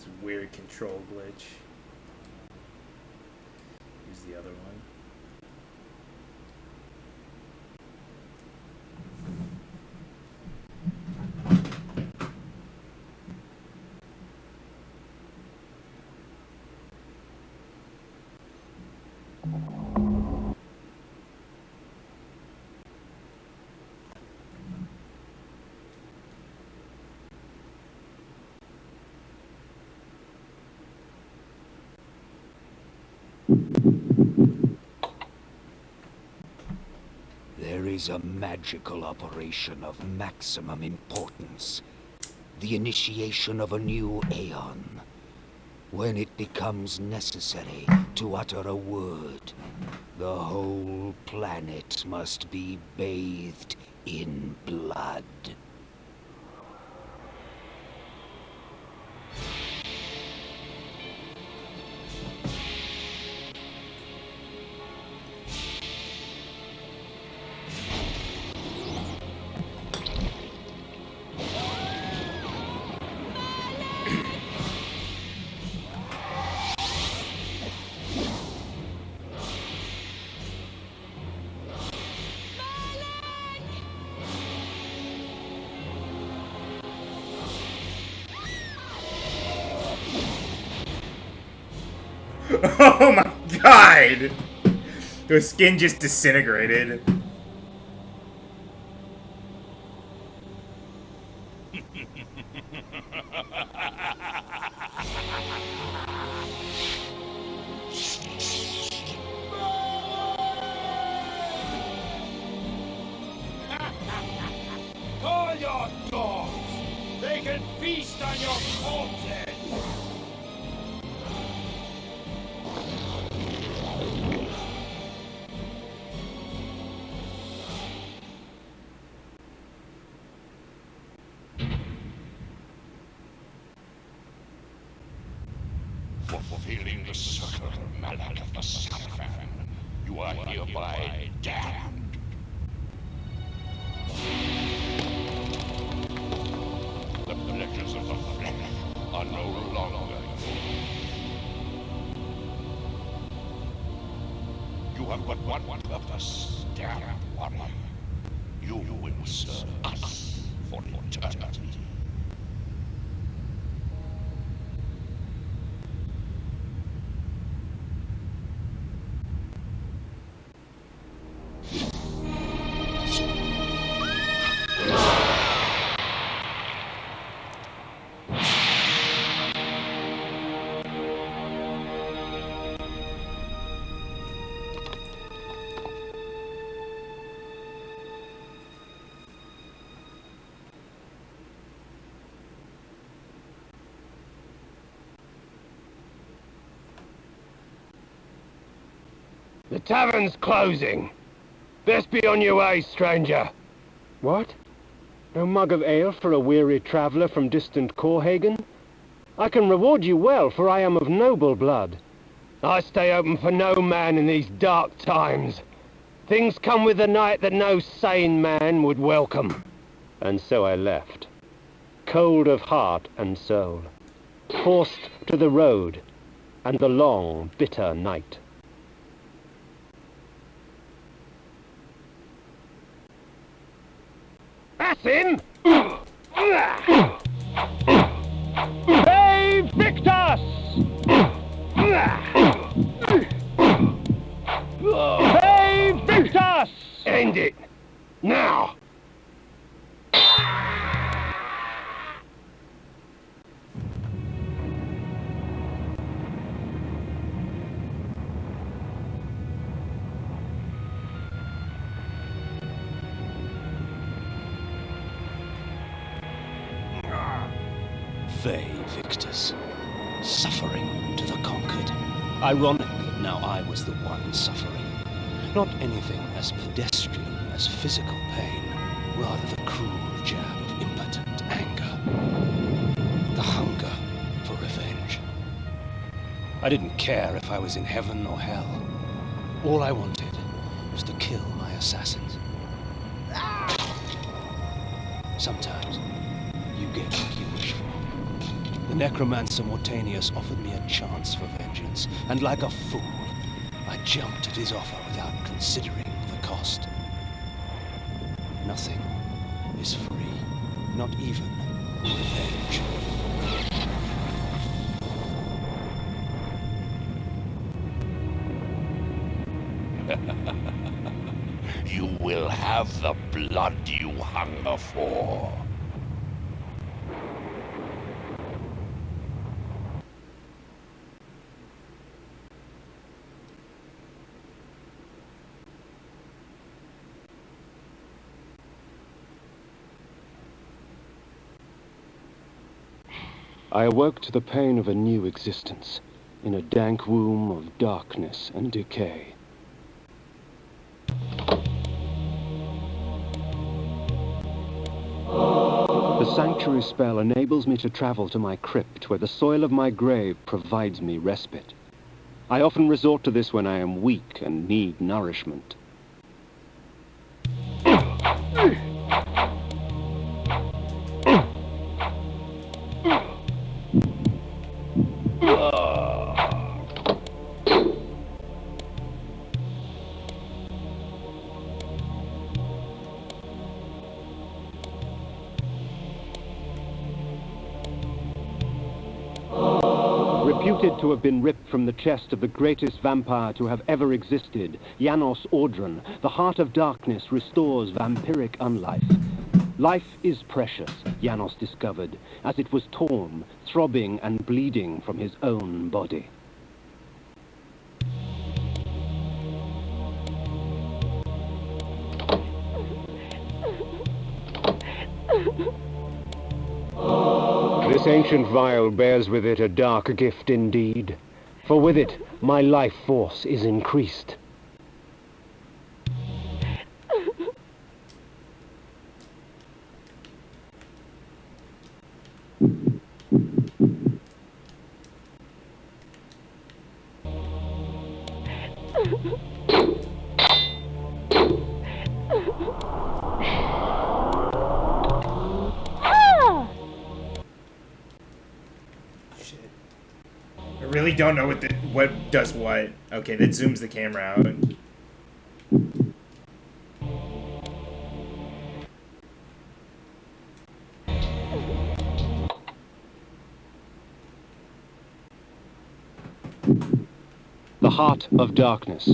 It's a weird control glitch. Use the other one. There is a magical operation of maximum importance. The initiation of a new aeon. When it becomes necessary to utter a word, the whole planet must be bathed in blood. Oh my god! Her skin just disintegrated. Call your dogs! They can feast on your corpses! For fulfilling the sacred mallet of the Skyfan, you are hereby damned. The pleasures of the flesh are no longer yours. You have but one purpose, damned warrior. You will serve us for eternity. The tavern's closing. Best be on your way, stranger. What? No mug of ale for a weary traveller from distant Corhagen? I can reward you well, for I am of noble blood. I stay open for no man in these dark times. Things come with the night that no sane man would welcome. And so I left, cold of heart and soul, forced to the road and the long, bitter night. That's him! Hey, Victus! Hey, Victus! End it! Now! Vae Victus, suffering to the conquered. Ironic that now I was the one suffering. Not anything as pedestrian as physical pain, rather the cruel jab of impotent anger. The hunger for revenge. I didn't care if I was in heaven or hell. All I wanted was to kill my assassins. Sometimes you get what you wish for. The necromancer Mortanius offered me a chance for vengeance, and like a fool, I jumped at his offer without considering the cost. Nothing is free, not even revenge. You will have the blood you hunger for. I awoke to the pain of a new existence, in a dank womb of darkness and decay. The sanctuary spell enables me to travel to my crypt, where the soil of my grave provides me respite. I often resort to this when I am weak and need nourishment. Reputed to have been ripped from the chest of the greatest vampire to have ever existed, Janos Audron, the heart of darkness restores vampiric unlife. Life is precious, Janos discovered, as it was torn, throbbing and bleeding from his own body. This ancient vial bears with it a dark gift indeed, for with it my life force is increased. Shit. I really don't know what does what. Okay, that zooms the camera out. The heart of darkness.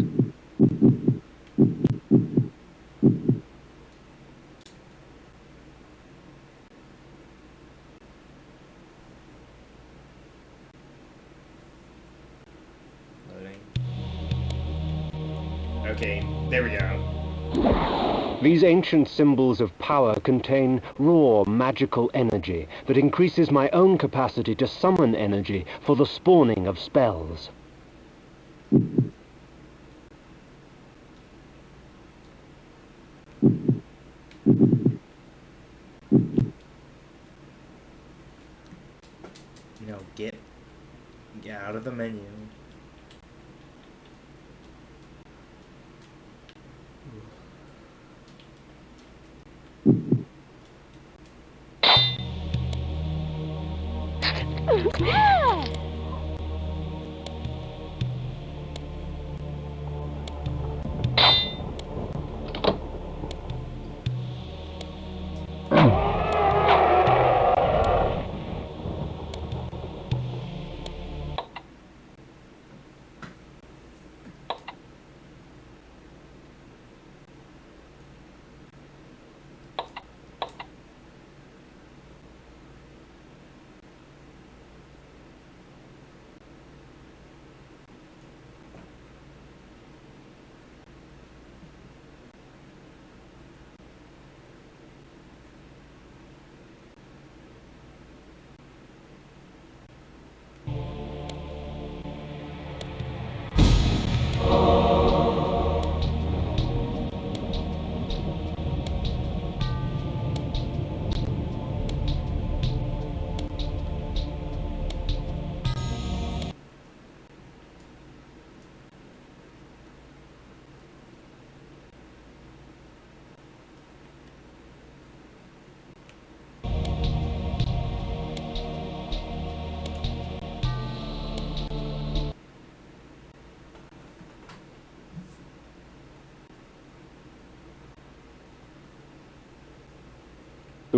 Loading. Okay, there we go. These ancient symbols of power contain raw magical energy that increases my own capacity to summon energy for the spawning of spells. No, get out of the menu.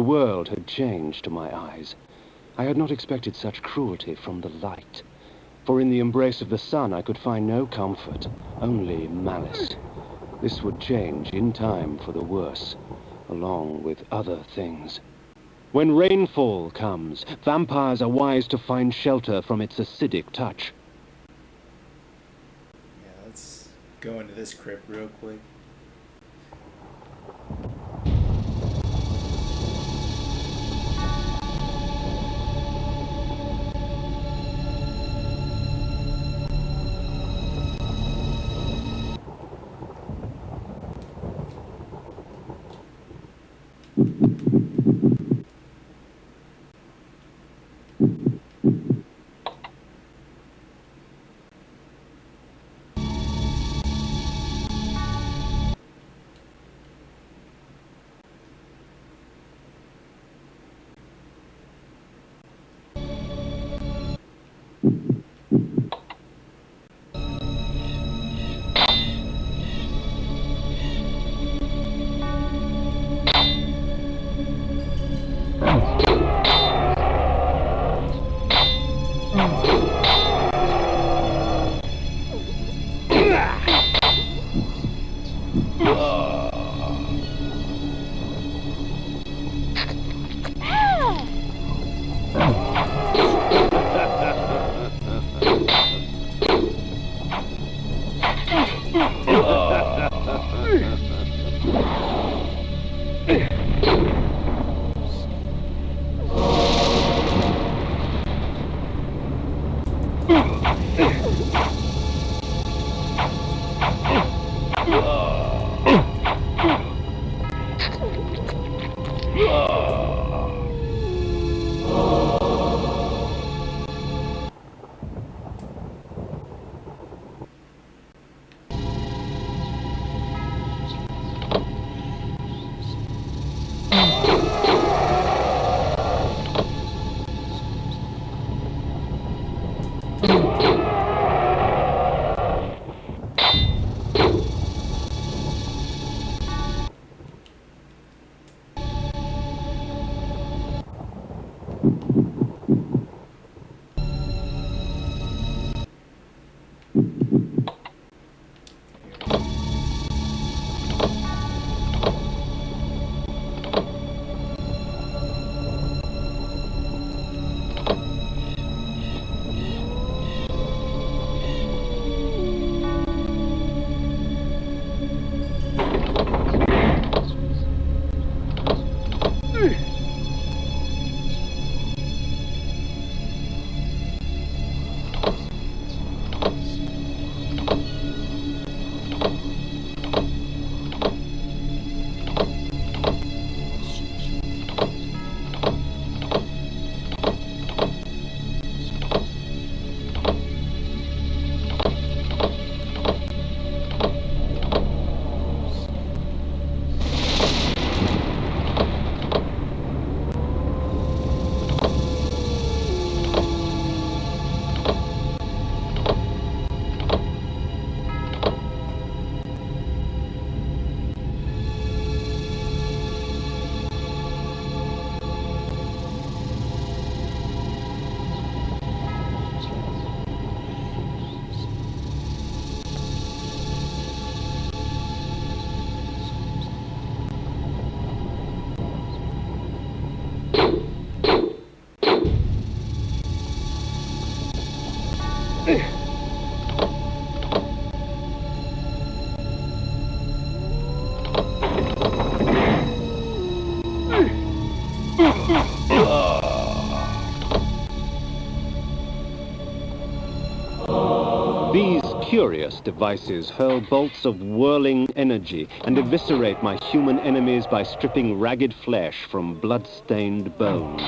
The world had changed to my eyes. I had not expected such cruelty from the light. For in the embrace of the sun I could find no comfort, only malice. This would change in time for the worse, along with other things. When rainfall comes, vampires are wise to find shelter from its acidic touch. Yeah, let's go into this crypt real quick. These curious devices hurl bolts of whirling energy and eviscerate my human enemies by stripping ragged flesh from blood-stained bone.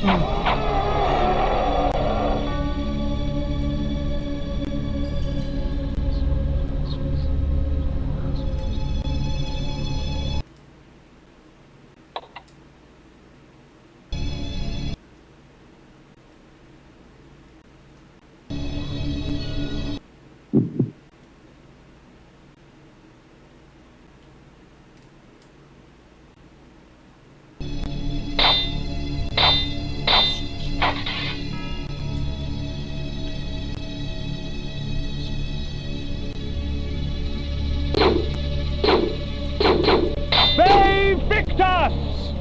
Ve Victus!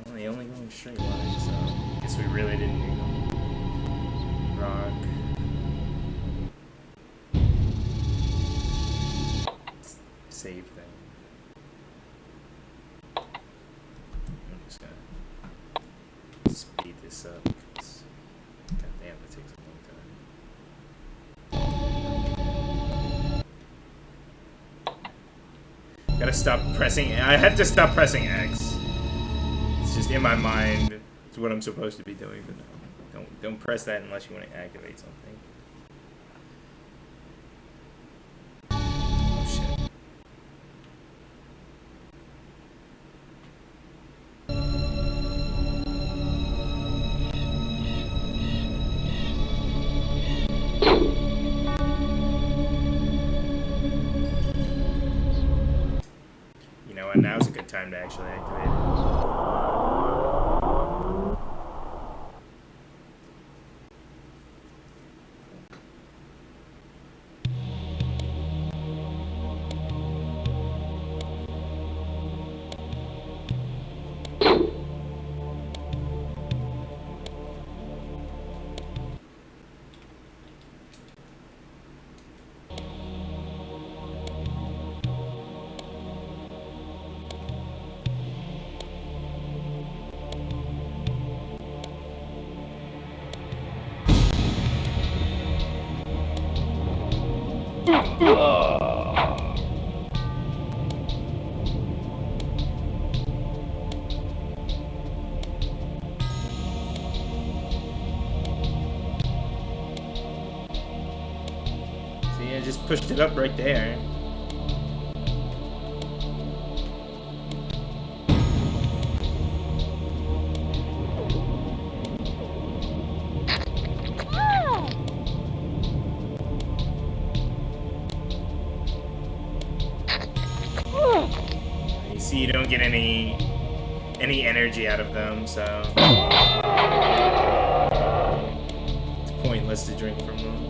Well, they only go in straight line, so I guess we really didn't need them. Rock. Save thing. I'm just gonna speed this up because goddamn, that takes a long time. Gotta stop pressing. I have to stop pressing X. It's just in my mind. It's what I'm supposed to be doing, but no. Don't press that unless you want to activate something. Oh shit. You know what? Now's a good time to actually activate it. See, I just pushed it up right there. You see, you don't get any energy out of them, so it's pointless to drink from them.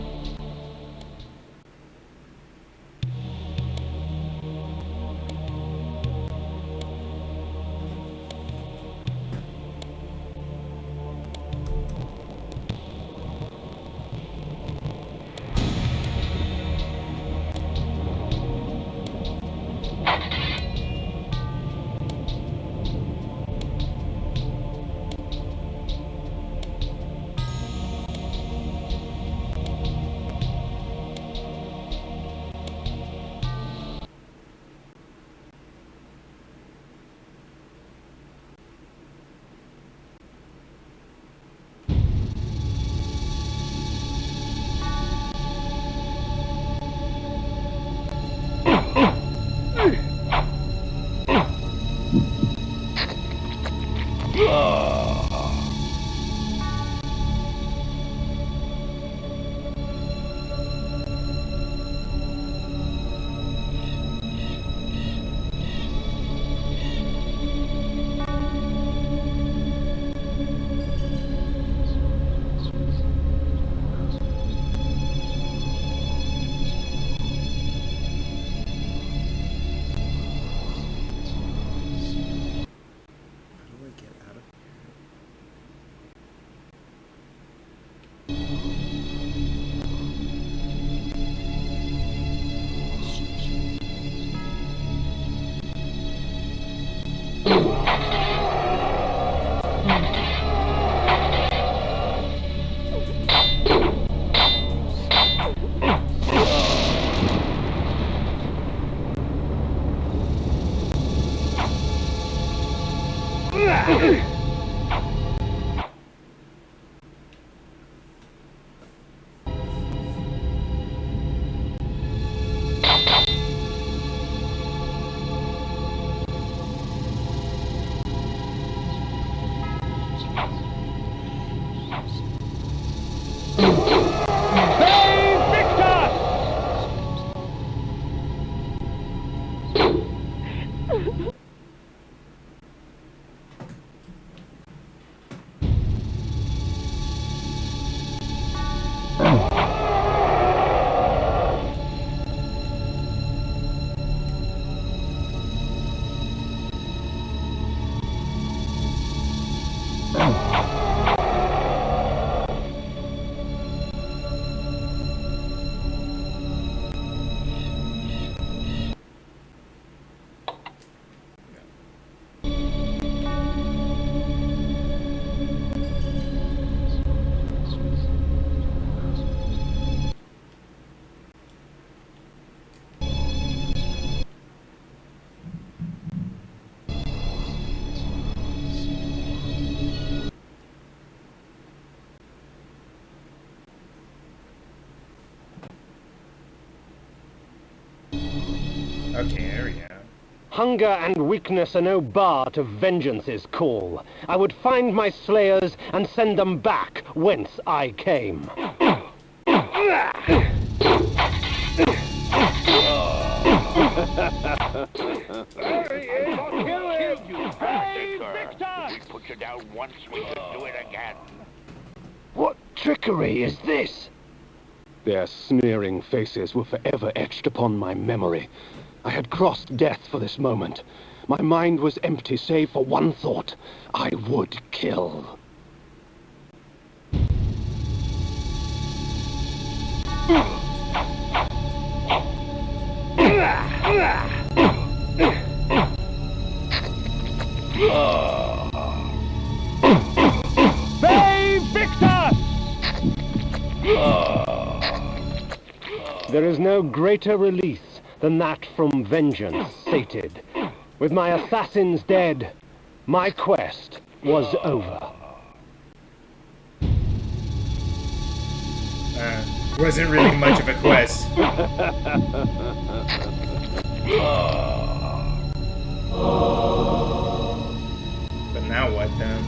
Okay, there we go. Hunger and weakness are no bar to vengeance's call. I would find my slayers and send them back whence I came. There he is! Kill him! You bastard! We put you down once, we can do it again. What trickery is this? Their sneering faces were forever etched upon my memory. I had crossed death for this moment. My mind was empty save for one thought. I would kill. There is no greater release than that from vengeance sated. With my assassins dead, my quest was over. Wasn't really much of a quest. But now what then?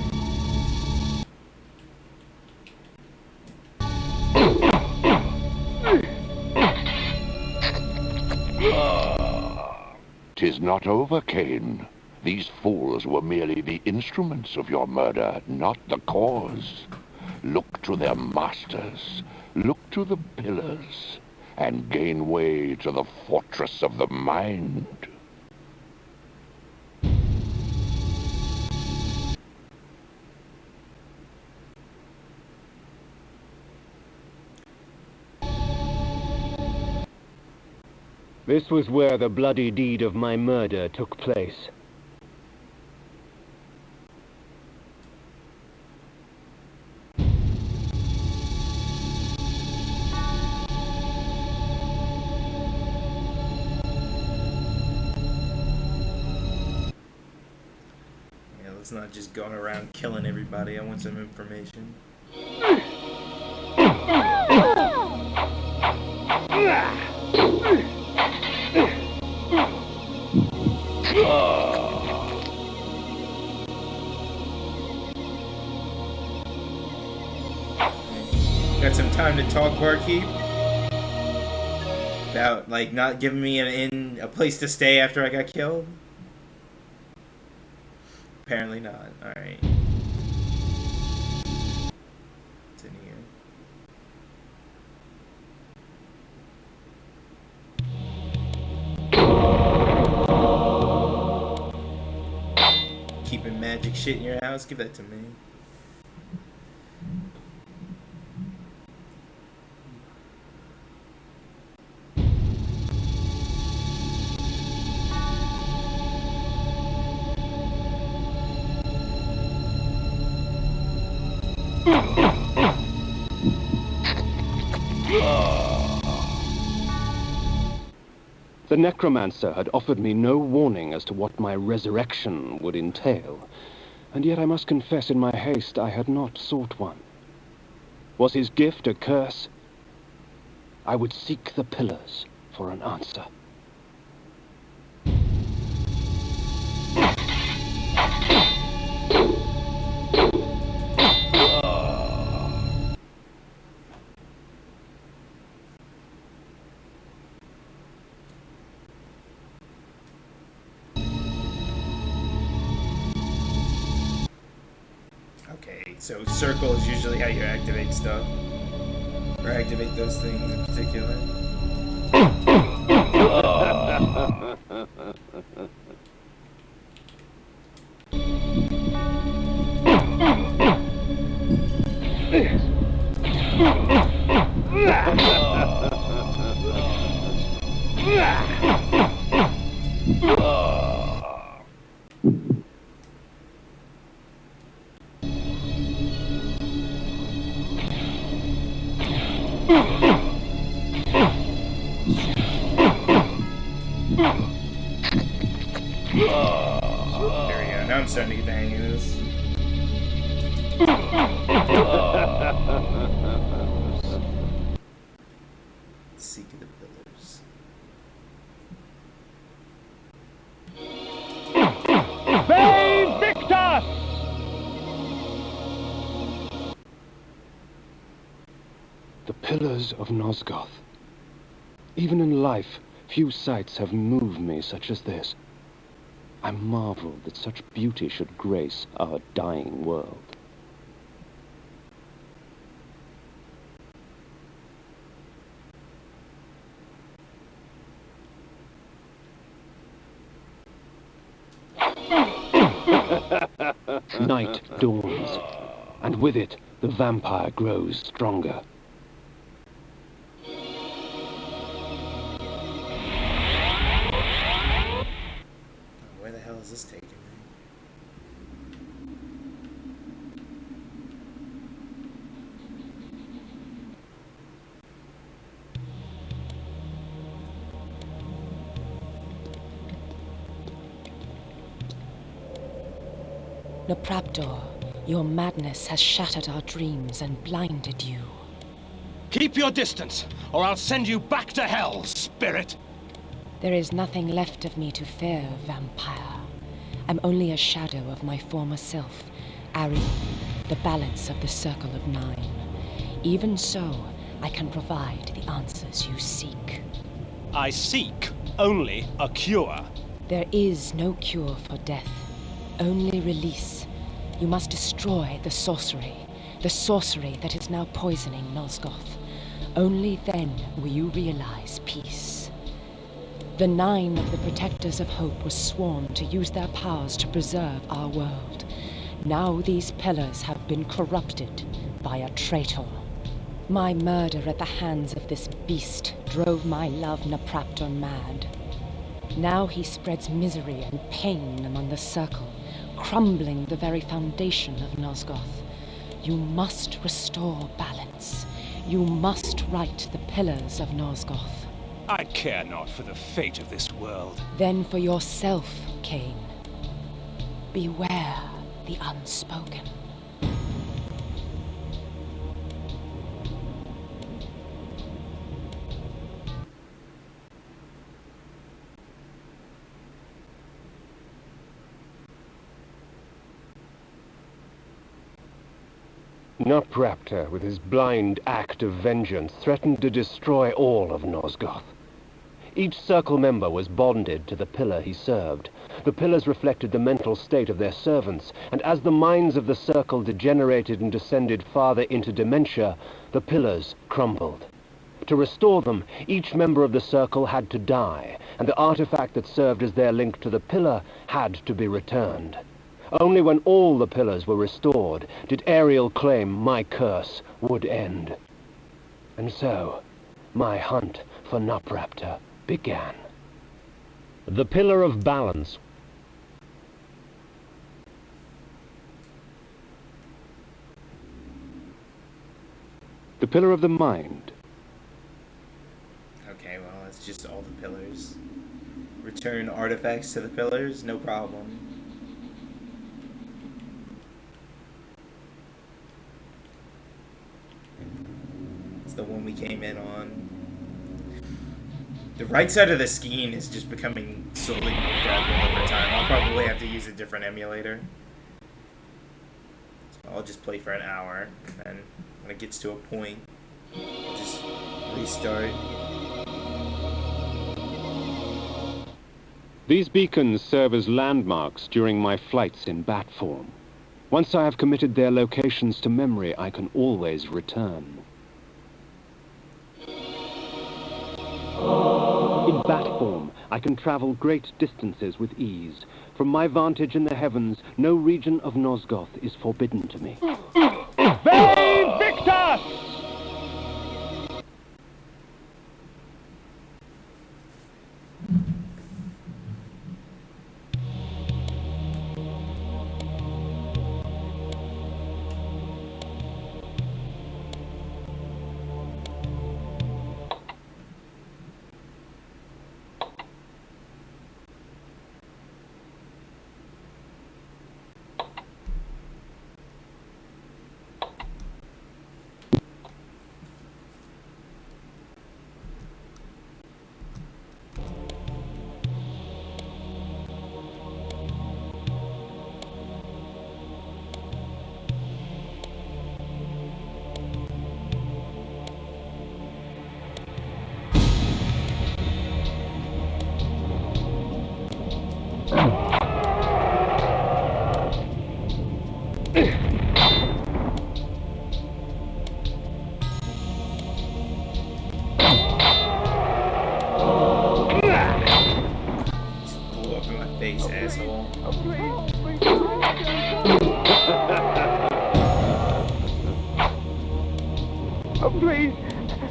"'Tis not over, Kain. These fools were merely the instruments of your murder, not the cause. Look to their masters, look to the pillars, and gain way to the fortress of the mind." This was where the bloody deed of my murder took place. Yeah, let's not just going around killing everybody. I want some information. Got some time to talk, barkeep? About, like, not giving me a place to stay after I got killed? Apparently not. Alright. What's in here? Keeping magic shit in your house? Give that to me. The necromancer had offered me no warning as to what my resurrection would entail, and yet I must confess in my haste I had not sought one. Was his gift a curse? I would seek the pillars for an answer. Okay, so circle is usually how you activate stuff. Or activate those things in particular. There we go. Now I'm starting to get the hang of this. Seek the pillars. pillars of Nosgoth. Even in life, few sights have moved me such as this. I marvel that such beauty should grace our dying world. Night dawns, and with it, the vampire grows stronger. Where the hell is this taking me? Napraptor, your madness has shattered our dreams and blinded you. Keep your distance, or I'll send you back to hell, spirit! There is nothing left of me to fear, vampire. I'm only a shadow of my former self, Ari, the balance of the Circle of Nine. Even so, I can provide the answers you seek. I seek only a cure. There is no cure for death, only release. You must destroy the sorcery that is now poisoning Nosgoth. Only then will you realize peace. The 9 of the Protectors of Hope were sworn to use their powers to preserve our world. Now these pillars have been corrupted by a traitor. My murder at the hands of this beast drove my love Napraptor mad. Now he spreads misery and pain among the Circle, crumbling the very foundation of Nosgoth. You must restore balance. You must right the pillars of Nosgoth. I care not for the fate of this world. Then for yourself, Kain. Beware the unspoken. Napraptor, with his blind act of vengeance, threatened to destroy all of Nosgoth. Each Circle member was bonded to the pillar he served. The pillars reflected the mental state of their servants, and as the minds of the Circle degenerated and descended farther into dementia, the pillars crumbled. To restore them, each member of the Circle had to die, and the artifact that served as their link to the pillar had to be returned. Only when all the pillars were restored did Ariel claim my curse would end. And so, my hunt for Napraptor began. The Pillar of Balance. The Pillar of the Mind. Okay, well, it's just all the pillars. Return artifacts to the pillars, no problem. It's the one we came in on. The right side of the skein is just becoming slowly more garbled over time. I'll probably have to use a different emulator. So I'll just play for an hour, and then when it gets to a point, I'll just restart. These beacons serve as landmarks during my flights in bat form. Once I have committed their locations to memory, I can always return. In bat form, I can travel great distances with ease. From my vantage in the heavens, no region of Nosgoth is forbidden to me. Ve Victus!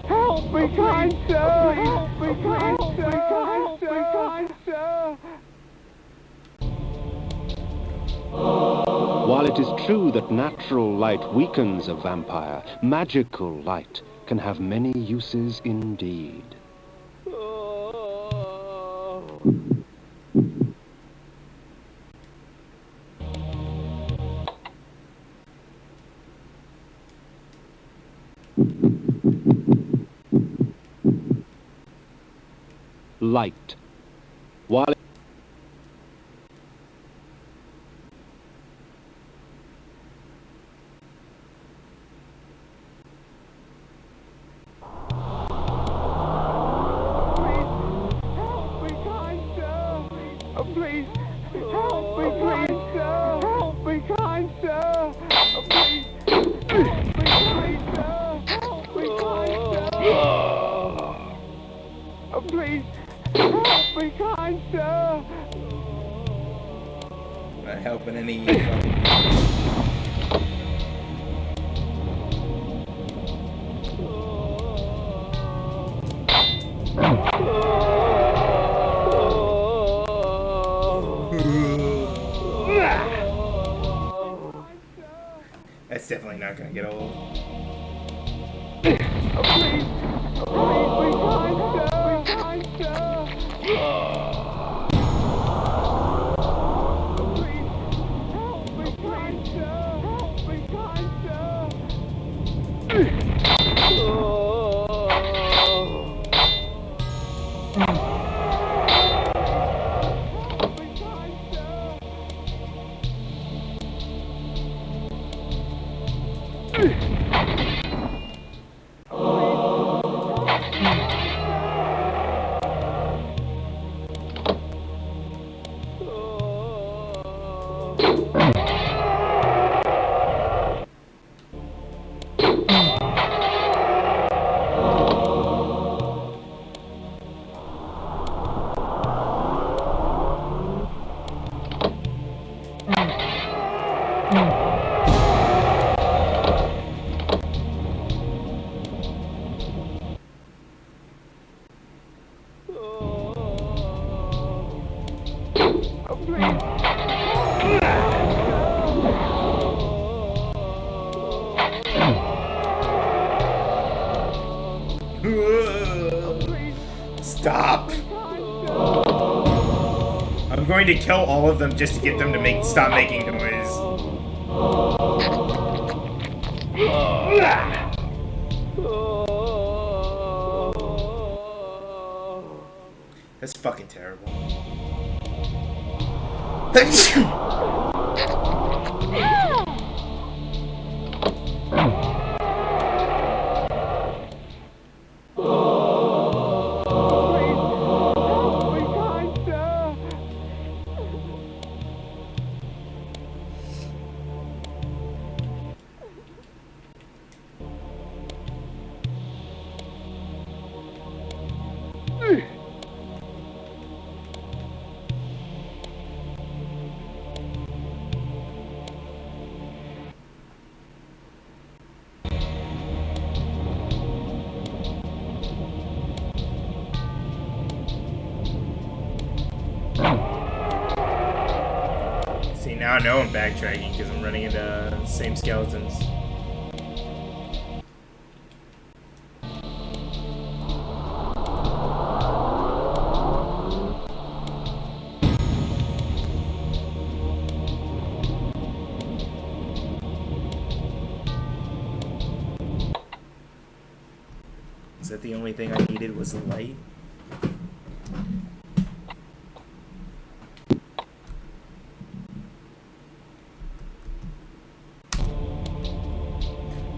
Help me, kind sir! Help me, kind sir! Help me, kind sir! While it is true that natural light weakens a vampire, magical light can have many uses indeed. Light. While please, help me, kind sir! Help me, kind sir! Please, help me, kind sir! Help me, kind sir! Please, help me, kind sir! Not helping any fucking people. That's definitely not gonna get old. Please, please, be kind sir! Be kind sir! Please, help me, kind sir! Help me, kind sir! Stop! I'm going to kill all of them just to get them to stop making noise. That's fucking terrible. See, now I know I'm backtracking because I'm running into the same skeletons. Is that the only thing I needed was the light?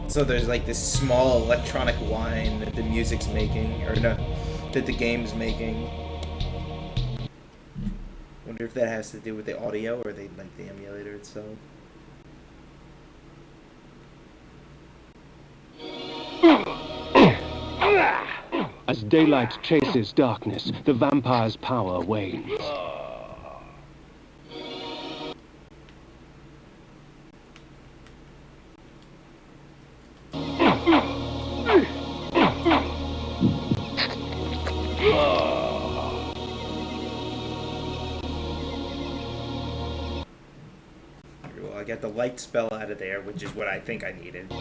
So there's like this small electronic whine that the music's making, or no, that the game's making. Wonder if that has to do with the audio or the emulator itself. As daylight chases darkness, the vampire's power wanes. get the light spell out of there, which is what I think I needed.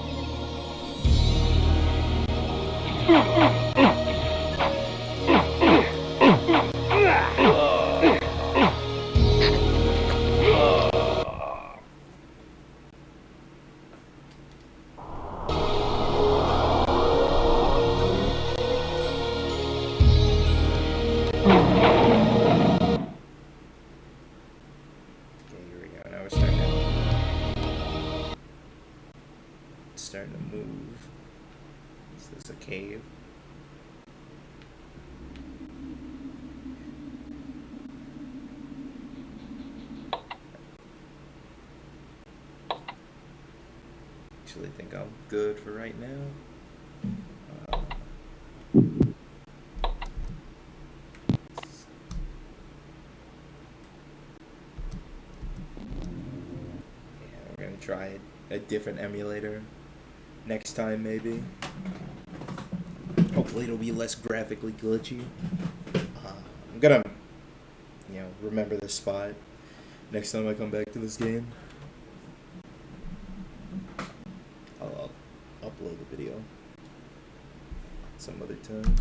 Starting to move. Is this a cave? Actually think I'm good for right now. Yeah, we're gonna try a different emulator next time, maybe. Hopefully it'll be less graphically glitchy. I'm gonna, remember this spot next time I come back to this game. I'll upload the video some other time.